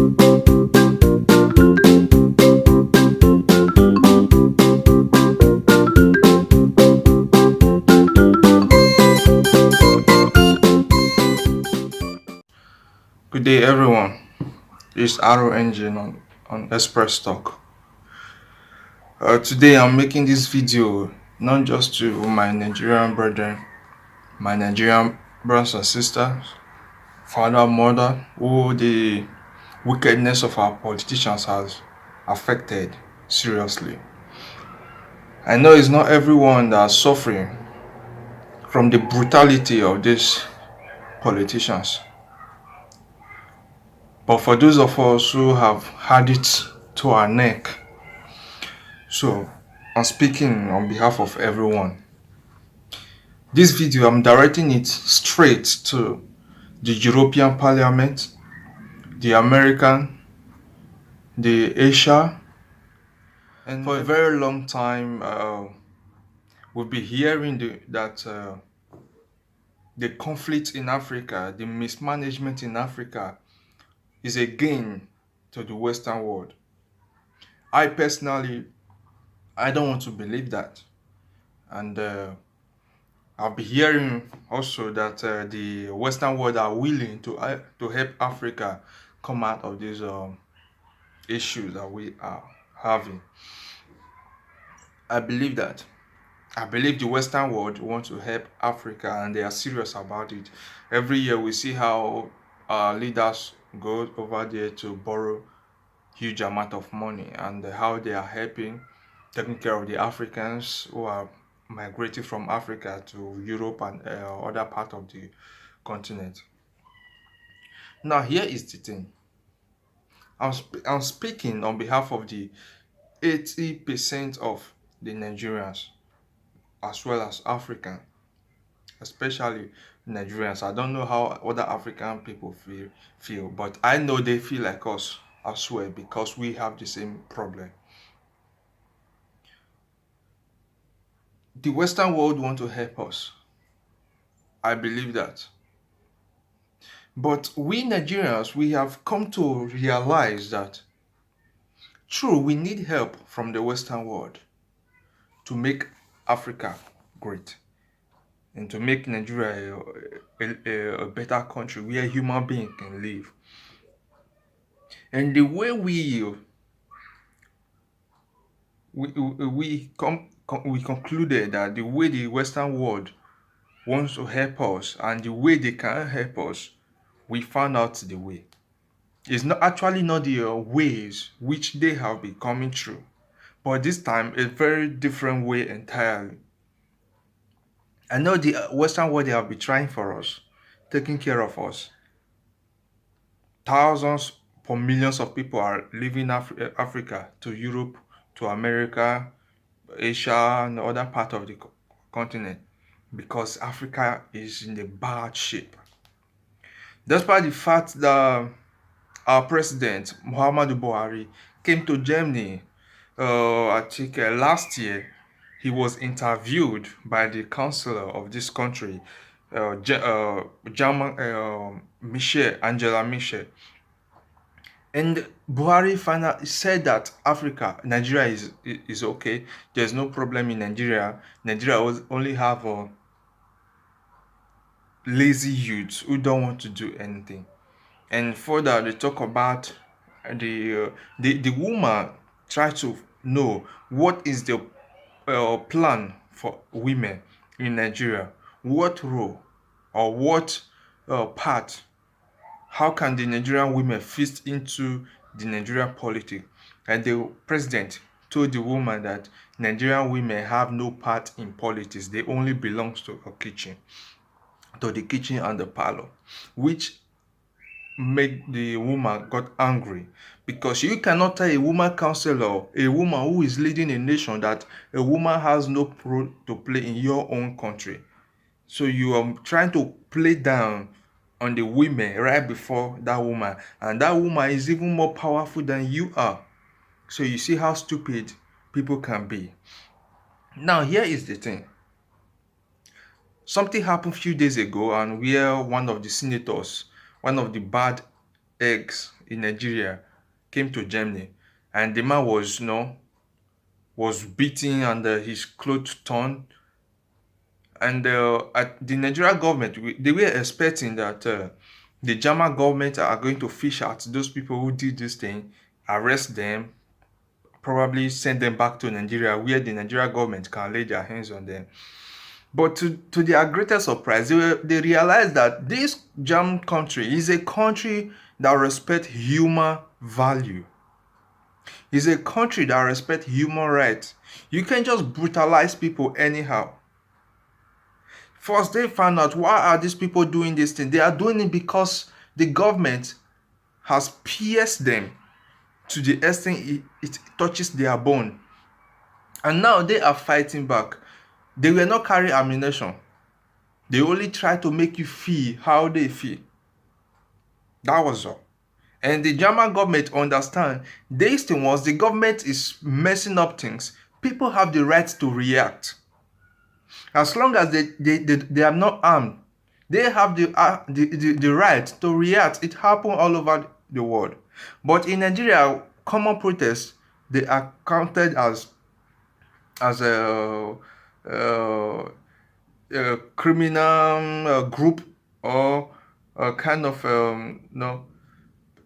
Good day, everyone. This is Arrow Engine on Express Talk. Today, I'm making this video not just to my Nigerian brethren, my Nigerian brothers and sisters, father, mother, who the wickedness of our politicians has affected seriously. I know it's not everyone that's suffering from the brutality of these politicians, but for those of us who have had it to our neck, so I'm speaking on behalf of everyone. This video, I'm directing it straight to the European Parliament, the American, the Asia, and for a very long time, we've been hearing that the conflict in Africa, the mismanagement in Africa, is a gain to the Western world. I personally, I don't want to believe that, and I've been hearing also that the Western world are willing to help Africa come out of these issues that we are having. I believe that. I believe the Western world want to help Africa and they are serious about it. Every year we see how leaders go over there to borrow huge amount of money and how they are helping taking care of the Africans who are migrating from Africa to Europe and other part of the continent. Now here is the thing. I'm speaking on behalf of the 80% of the Nigerians as well as African, especially Nigerians. I don't know how other African people feel, but I know they feel like us as well because we have the same problem. The Western world want to help us. I believe that. But we Nigerians, we have come to realize that true, we need help from the Western world to make Africa great and to make Nigeria a better country where human beings can live. And the way we concluded that the way the Western world wants to help us and the way they can help us, we found out the way. It's not actually not the ways which they have been coming through, but this time a very different way entirely. I know the Western world they have been trying for us, taking care of us. Thousands for millions of people are leaving Africa to Europe, to America, Asia, and other part of the continent because Africa is in a bad shape. Despite the fact that our president Muhammadu Buhari came to Germany, I think last year, he was interviewed by the chancellor of this country, German Michel, Angela Michel, and Buhari finally said that Nigeria is okay. There's no problem in Nigeria. Nigeria only have lazy youths who don't want to do anything. And further, they talk about the woman try to know what is the plan for women in Nigeria. What role or what part? How can the Nigerian women fit into the Nigerian politics? And the president told the woman that Nigerian women have no part in politics. They only belongs to a kitchen, to the kitchen and the parlor, which made the woman got angry because you cannot tell a woman counselor, a woman who is leading a nation, that a woman has no role to play in your own country. So you are trying to play down on the women right before that woman, and that woman is even more powerful than you are. So you see how stupid people can be. Now here is the thing. Something happened a few days ago, and where one of the senators, one of the bad eggs in Nigeria came to Germany, and the man was, was beaten and his clothes torn. And at the Nigerian government, they were expecting that the German government are going to fish out those people who did this thing, arrest them, probably send them back to Nigeria, where the Nigerian government can lay their hands on them. But to their greatest surprise, they realized that this German country is a country that respects human value. It's a country that respects human rights. You can't just brutalize people anyhow. First, they found out, why are these people doing this thing? They are doing it because the government has pierced them to the extent it touches their bone. And now they are fighting back. They were not carrying ammunition. They only try to make you feel how they feel. That was all. And the German government understand this thing, was the government is messing up things, people have the right to react. As long as they are not armed, they have the right to react. It happened all over the world. But in Nigeria, common protests, they are counted as a criminal group, or a kind of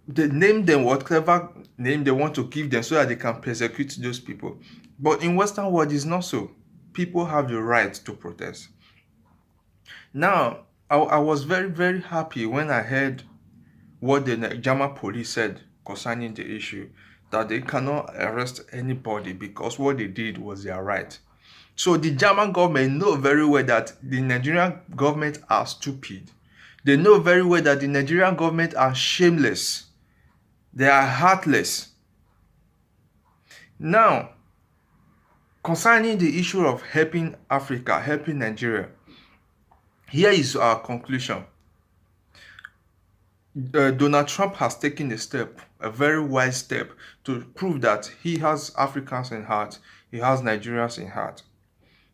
they name them whatever name they want to give them so that they can persecute those people. But in Western world, it's not so. People have the right to protest. Now, I was very, very happy when I heard what the German police said concerning the issue, that they cannot arrest anybody because what they did was their right. So the German government know very well that the Nigerian government are stupid. They know very well that the Nigerian government are shameless. They are heartless. Now, concerning the issue of helping Africa, helping Nigeria, here is our conclusion. Donald Trump has taken a step, a very wise step, to prove that he has Africans in heart, he has Nigerians in heart.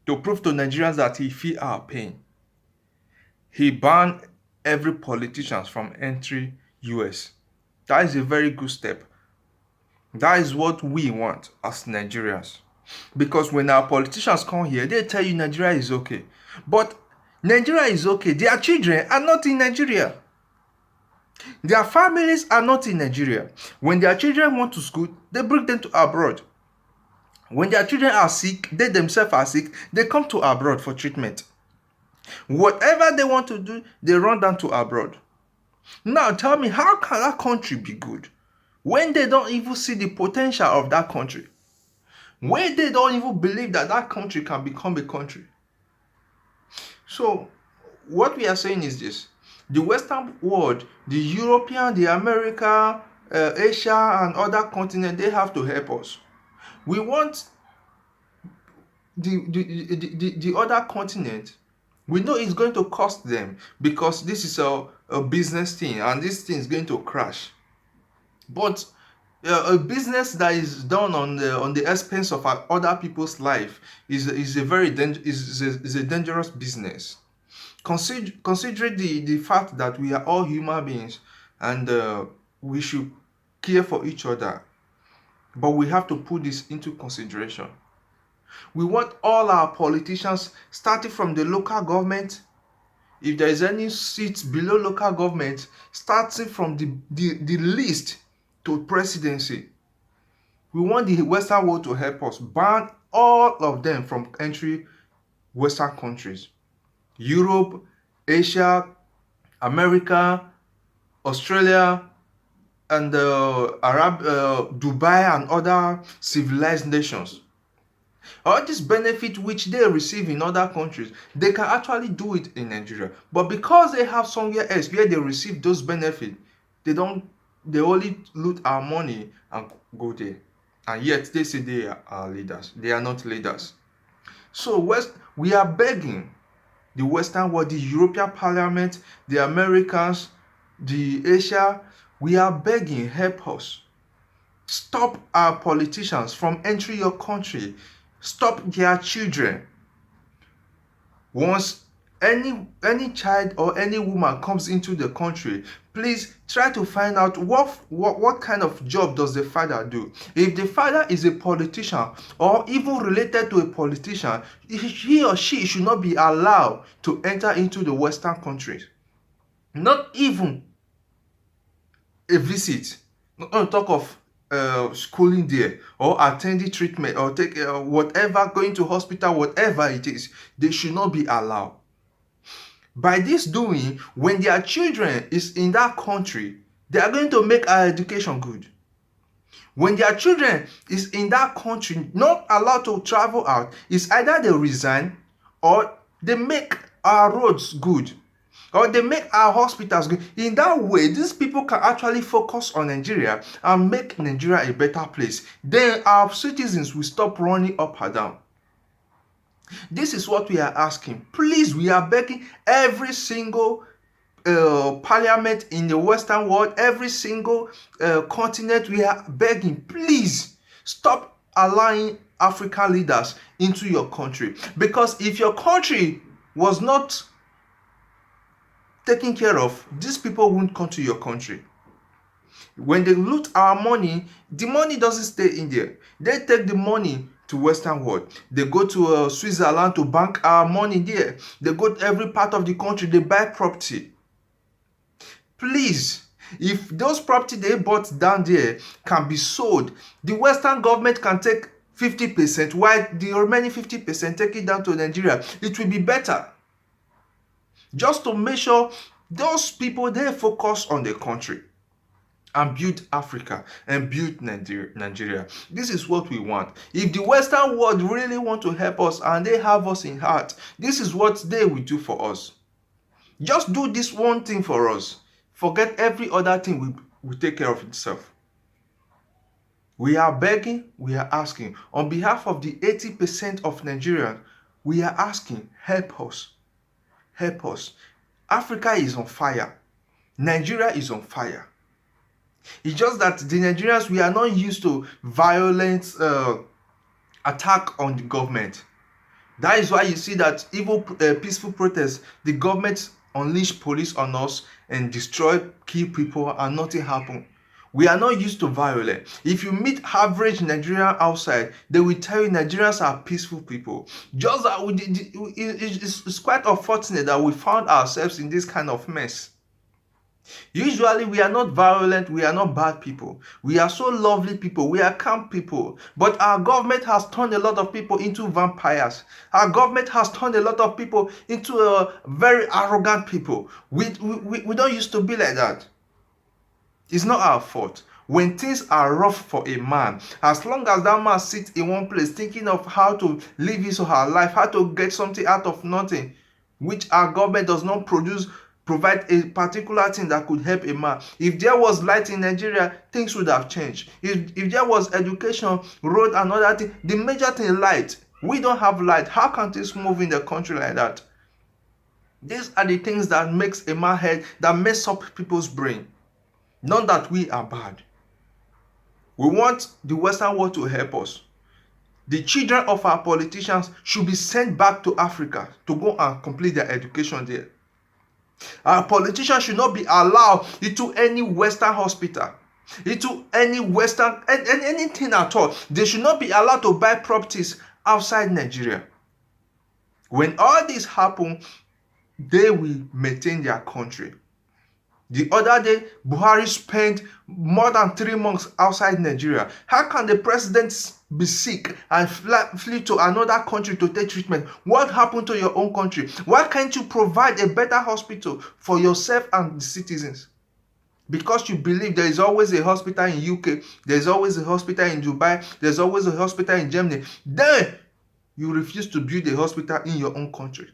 To prove to Nigerians that he feels our pain. He banned every politician from entering US. That is a very good step. That is what we want as Nigerians. Because when our politicians come here, they tell you Nigeria is okay. But Nigeria is okay. Their children are not in Nigeria. Their families are not in Nigeria. When their children want to school, they bring them to abroad. When their children are sick, they themselves are sick, they come to abroad for treatment. Whatever they want to do, they run down to abroad. Now tell me, how can that country be good when they don't even see the potential of that country? When they don't even believe that that country can become a country? So what we are saying is this: the Western world, the European, the America, Asia, and other continents, they have to help us. We want the other continent. We know it's going to cost them because this is a business thing, and this thing is going to crash. But a business that is done on the expense of other people's life is a dangerous business. Consider the fact that we are all human beings, and we should care for each other. But we have to put this into consideration. We want all our politicians, starting from the local government, if there is any seats below local government, starting from the least to presidency. We want the Western world to help us ban all of them from entering Western countries. Europe, Asia, America, Australia, and Dubai, and other civilized nations. All this benefit which they receive in other countries, they can actually do it in Nigeria. But because they have somewhere else where they receive those benefits, they only loot our money and go there. And yet they say they are leaders. They are not leaders. So we are begging the Western world, the European Parliament, the Americans, the Asia, we are begging, help us. Stop our politicians from entering your country. Stop their children. Once any child or any woman comes into the country, please try to find out what kind of job does the father do. If the father is a politician or even related to a politician, he or she should not be allowed to enter into the Western countries. Not even a visit. Not on talk of schooling there or attending treatment or take whatever, going to hospital, whatever it is, they should not be allowed. By this doing, when their children is in that country, they are going to make our education good. When their children is in that country, not allowed to travel out, it's either they resign or they make our roads good or they make our hospitals good. In that way, these people can actually focus on Nigeria and make Nigeria a better place. Then our citizens will stop running up and down. This is what we are asking. Please, we are begging every single parliament in the Western world, every single continent, we are begging, please stop allowing African leaders into your country. Because if your country was not taken care of, these people won't come to your country. When they loot our money, the money doesn't stay in there. They take the money to Western world. They go to Switzerland to bank our money there. They go to every part of the country, they buy property. Please, if those property they bought down there can be sold, the Western government can take 50%, while the remaining 50% take it down to Nigeria. It will be better. Just to make sure those people, they focus on the country and build Africa and build Nigeria. This is what we want. If the Western world really want to help us and they have us in heart, this is what they will do for us. Just do this one thing for us. Forget every other thing will take care of itself. We are begging, we are asking. On behalf of the 80% of Nigerians, we are asking, help us. Help us. Africa is on fire. Nigeria is on fire. It's just that the Nigerians, we are not used to violent attack on the government. That is why you see that even peaceful protests, the government unleash police on us and destroy, kill people, and nothing happen. We are not used to violence. If you meet average Nigerian outside, they will tell you Nigerians are peaceful people. Just that it's quite unfortunate that we found ourselves in this kind of mess. Usually we are not violent, we are not bad people. We are so lovely people, we are calm people. But our government has turned a lot of people into vampires. Our government has turned a lot of people into very arrogant people. We don't used to be like that. It's not our fault. When things are rough for a man, as long as that man sits in one place thinking of how to live his or her life, how to get something out of nothing, which our government does not provide a particular thing that could help a man. If there was light in Nigeria, things would have changed. If there was education, road, and other thing, the major thing, light. We don't have light. How can things move in the country like that? These are the things that makes a man head, that mess up people's brain. Not that we are bad. We want the Western world to help us. The children of our politicians should be sent back to Africa to go and complete their education there. Our politicians should not be allowed into any Western hospital, into any Western, anything at all. They should not be allowed to buy properties outside Nigeria. When all this happens, they will maintain their country. The other day, Buhari spent more than 3 months outside Nigeria. How can the president be sick and flee to another country to take treatment? What happened to your own country? Why can't you provide a better hospital for yourself and the citizens? Because you believe there is always a hospital in UK, there is always a hospital in Dubai, there is always a hospital in Germany. Then you refuse to build a hospital in your own country.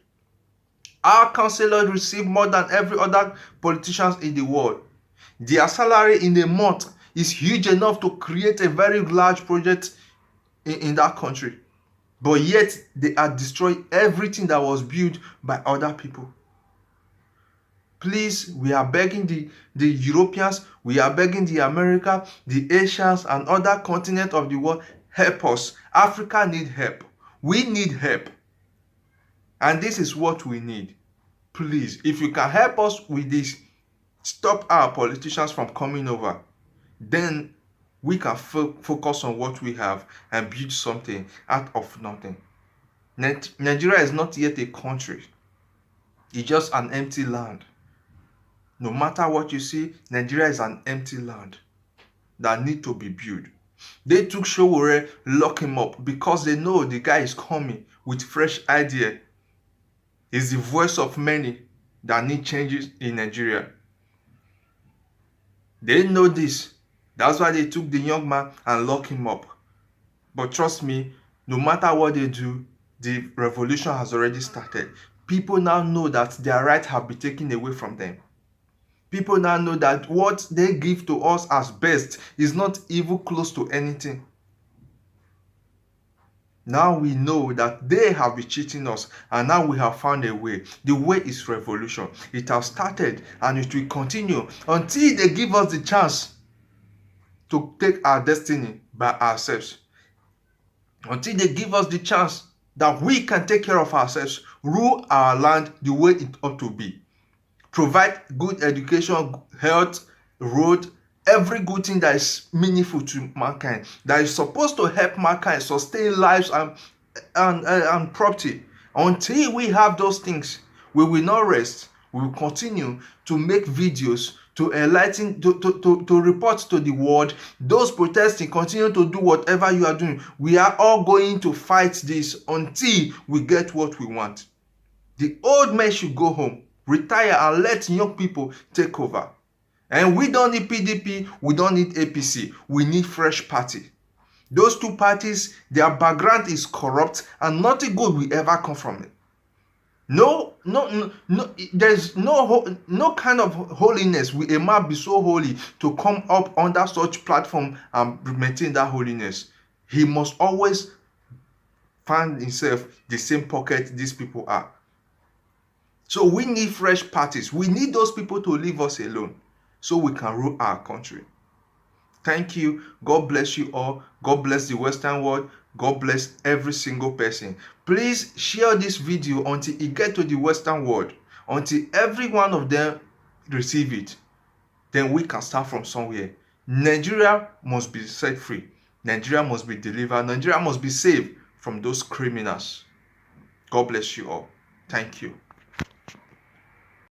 Our councillors receive more than every other politicians in the world. Their salary in a month is huge enough to create a very large project in that country. But yet, they are destroying everything that was built by other people. Please, we are begging the Europeans, we are begging the Americans, the Asians, and other continents of the world, help us. Africa needs help. We need help. And this is what we need. Please, if you can help us with this, Stop our politicians from coming over. Then we can focus on what we have and build something out of nothing. Nigeria is not yet a country. It's just an empty land. No matter what you see, Nigeria is an empty land that need to be built. They took Showore, lock him up because they know the guy is coming with fresh idea. He's the voice of many that need changes in Nigeria. They know this. That's why they took the young man and locked him up. But trust me, no matter what they do, the revolution has already started. People now know that their rights have been taken away from them. People now know that what they give to us as best is not even close to anything. Now we know that they have been cheating us, and now we have found a way. The way is revolution. It has started and it will continue until they give us the chance to take our destiny by ourselves. Until they give us the chance that we can take care of ourselves, rule our land the way it ought to be. Provide good education, health, road, every good thing that is meaningful to mankind, that is supposed to help mankind sustain lives and property. Until we have those things, we will not rest. We will continue to make videos to enlighten, to report to the world. Those protesting, continue to do whatever you are doing. We are all going to fight this until we get what we want. The old men should go home, retire, and let young people take over. And we don't need PDP, we don't need APC, we need fresh party. Those two parties, their background is corrupt and nothing good will ever come from it. No, there's no kind of holiness will a man be so holy to come up under such platform and maintain that holiness. He must always find himself the same pocket these people are. So we need fresh parties. We need those people to leave us alone so we can rule our country. Thank you. God bless you all. God bless the Western world. God bless every single person. Please share this video until it gets to the Western world, until every one of them receive it. Then we can start from somewhere. Nigeria must be set free. Nigeria must be delivered. Nigeria must be saved from those criminals. God bless you all. Thank you.